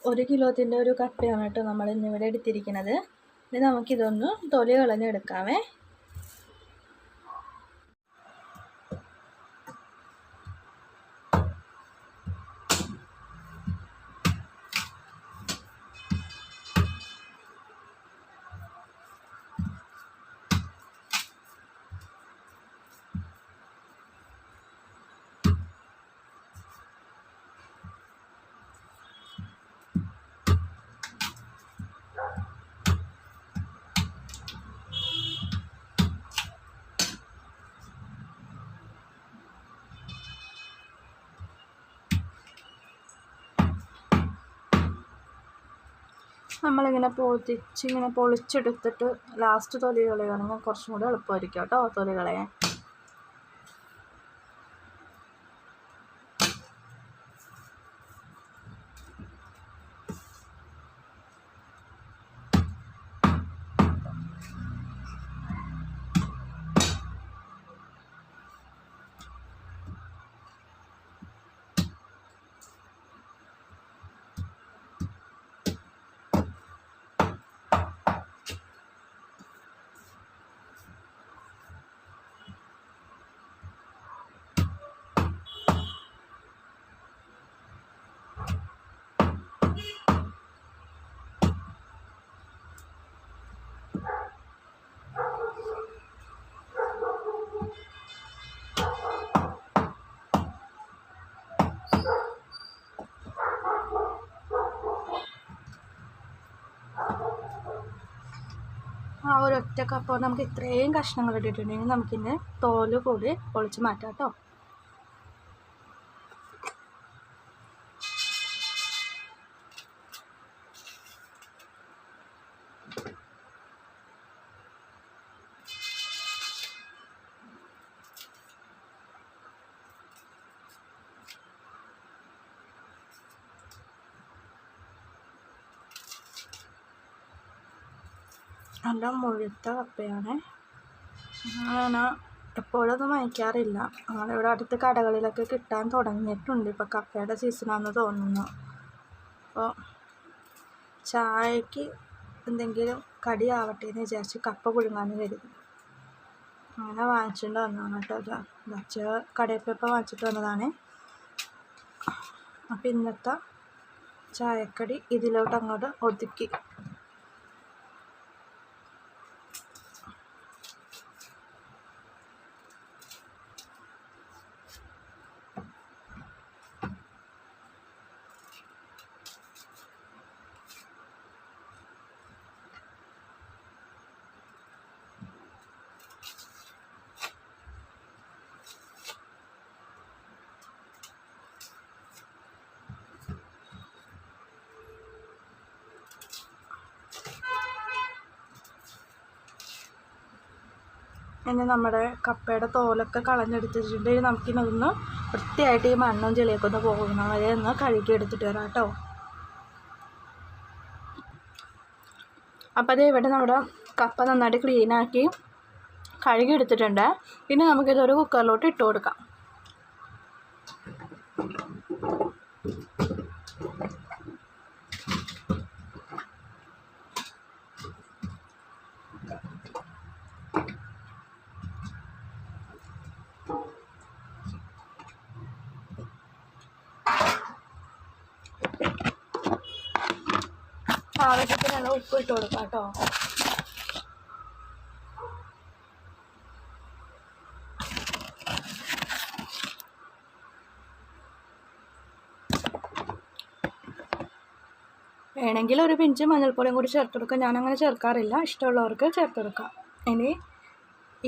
1 കിലോത്തിൻ്റെ ഒരു കപ്പയാണ് കേട്ടോ നമ്മൾ ഇന്നിവിടെ എടുത്തിരിക്കുന്നത്. ഇനി നമുക്കിതൊന്ന് തൊലി കളഞ്ഞെടുക്കാമേ. നമ്മളിങ്ങനെ ഇങ്ങനെ പൊളിച്ചെടുത്തിട്ട് ലാസ്റ്റ് തൊലി കളയുകയാണെങ്കിൽ കുറച്ചും കൂടി എളുപ്പമായിരിക്കും കേട്ടോ തൊലി കളയാൻ. ആ ഒരൊറ്റ കപ്പ നമുക്ക് ഇത്രയും കഷ്ണങ്ങൾ ഇട്ടിട്ടുണ്ടെങ്കിൽ നമുക്കിന്ന് തോല് കൂടി പൊളിച്ച് മാറ്റാം കേട്ടോ. നല്ല മുഴുത്ത കപ്പയാണ്. അങ്ങനെ എപ്പോഴൊന്നും വാങ്ങിക്കാറില്ല. നമ്മളിവിടെ അടുത്ത് കടകളിലൊക്കെ കിട്ടാൻ തുടങ്ങിയിട്ടുണ്ട്. ഇപ്പോൾ കപ്പയുടെ സീസണാണെന്ന് തോന്നുന്നു. അപ്പോൾ ചായക്ക് എന്തെങ്കിലും കടിയാവട്ടെ എന്ന് വിചാരിച്ച് കപ്പ പുഴുങ്ങാൻ കരുതി അങ്ങനെ വാങ്ങിച്ചിട്ട് വന്നതാണ് കേട്ടോ. കടയിൽ പോയപ്പോൾ വാങ്ങിച്ചിട്ട് വന്നതാണ്. അപ്പോൾ ഇന്നത്തെ ചായക്കടി ഇതിലോട്ട് അങ്ങോട്ട് ഒതുക്കി. ഇനി നമ്മുടെ കപ്പയുടെ തോലൊക്കെ കളഞ്ഞെടുത്തിട്ടുണ്ട്. നമുക്കിനൊന്ന് വൃത്തിയായിട്ട് ഈ മണ്ണും ചെളിയൊക്കെ ഒന്ന് പോകുന്ന വരെ ഒന്ന് കഴുകി എടുത്തിട്ട് വരാം കേട്ടോ. അപ്പോൾ അതേ ഇവിടെ നമ്മുടെ കപ്പ നന്നായിട്ട് ക്ലീനാക്കി കഴുകി എടുത്തിട്ടുണ്ട്. ഇനി നമുക്കിതൊരു കുക്കറിലോട്ട് ഇട്ട് കൊടുക്കാം. ആവശ്യത്തിനുള്ള ഉപ്പ് ഇട്ട് കൊടുക്കാം കേട്ടോ. വേണമെങ്കിൽ ഒരു പിഞ്ച് മഞ്ഞൾപ്പൊടിയും കൂടി ചേർത്ത് കൊടുക്കാം. ഞാനങ്ങനെ ചേർക്കാറില്ല. ഇഷ്ടമുള്ളവർക്ക് ചേർത്ത് കൊടുക്കാം. ഇനി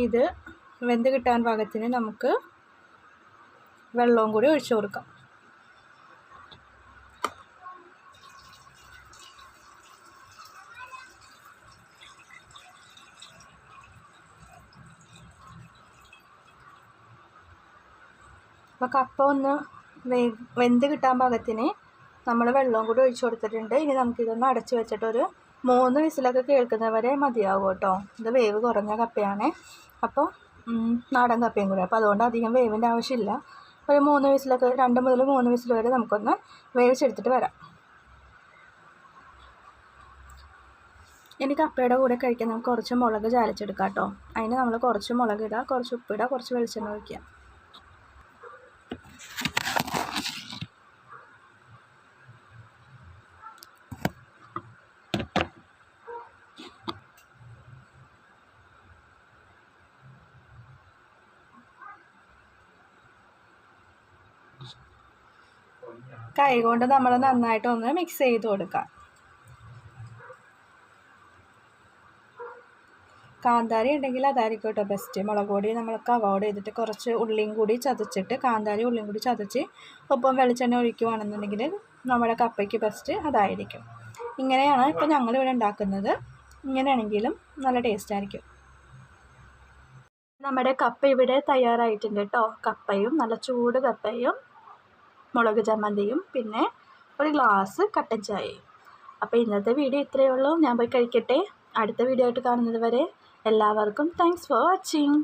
ഇത് വെന്ത് കിട്ടാൻ പാകത്തിന് നമുക്ക് വെള്ളവും കൂടി ഒഴിച്ചു കൊടുക്കാം. അപ്പോൾ കപ്പ ഒന്ന് വെന്ത് കിട്ടാൻ പാകത്തിന് നമ്മൾ വെള്ളവും കൂടി ഒഴിച്ചു കൊടുത്തിട്ടുണ്ട്. ഇനി നമുക്കിതൊന്ന് അടച്ച് വെച്ചിട്ടൊരു 3 വിസിലൊക്കെ കേൾക്കുന്നവരെ മതിയാവും കേട്ടോ. ഇത് വേവ് കുറഞ്ഞ കപ്പയാണ്. അപ്പോൾ നാടൻ കപ്പയും കൂടി, അപ്പോൾ അതുകൊണ്ട് അധികം വേവിൻ്റെ ആവശ്യമില്ല. ഒരു 3 വിസിലൊക്കെ 2 മുതൽ 3 വിസിൽ വരെ നമുക്കൊന്ന് വേവിച്ചെടുത്തിട്ട് വരാം. ഇനി കപ്പയുടെ കൂടെ കഴിക്കാൻ നമുക്ക് കുറച്ച് മുളക് ചാലിച്ചെടുക്കാം കേട്ടോ. അതിന് നമ്മൾ കുറച്ച് മുളക് ഇടുക, കുറച്ച് ഉപ്പിടുക, കുറച്ച് വെളിച്ചെണ്ണ ഒഴിക്കുക. കൈ കൊണ്ട് നമ്മൾ നന്നായിട്ടൊന്ന് മിക്സ് ചെയ്ത് കൊടുക്കാം. കാന്താരി ഉണ്ടെങ്കിൽ അതായിരിക്കും കേട്ടോ ബെസ്റ്റ്. മുളക് പൊടി നമ്മൾക്ക് അവോയ്ഡ് ചെയ്തിട്ട് കുറച്ച് ഉള്ളിയും കൂടി ചതച്ചിട്ട്, കാന്താരി ഉള്ളിയും കൂടി ചതച്ച് ഒപ്പം വെളിച്ചെണ്ണ ഒഴിക്കുകയാണെന്നുണ്ടെങ്കിൽ നമ്മുടെ കപ്പയ്ക്ക് ബെസ്റ്റ് അതായിരിക്കും. ഇങ്ങനെയാണ് ഇപ്പോൾ ഞങ്ങളിവിടെ ഉണ്ടാക്കുന്നത്. ഇങ്ങനെയാണെങ്കിലും നല്ല ടേസ്റ്റ് ആയിരിക്കും. നമ്മുടെ കപ്പ ഇവിടെ തയ്യാറായിട്ടുണ്ട് കേട്ടോ. കപ്പയും നല്ല ചൂട് കപ്പയും മുളക് ചമ്മന്തിയും പിന്നെ ഒരു ഗ്ലാസ് കട്ടൻ ചായയും. അപ്പോൾ ഇന്നത്തെ വീഡിയോ ഇത്രയേ ഉള്ളൂ. ഞാൻ പോയി കഴിക്കട്ടെ. അടുത്ത വീഡിയോ ആയിട്ട് കാണുന്നത് വരെ എല്ലാവർക്കും താങ്ക്സ് ഫോർ വാച്ചിങ്.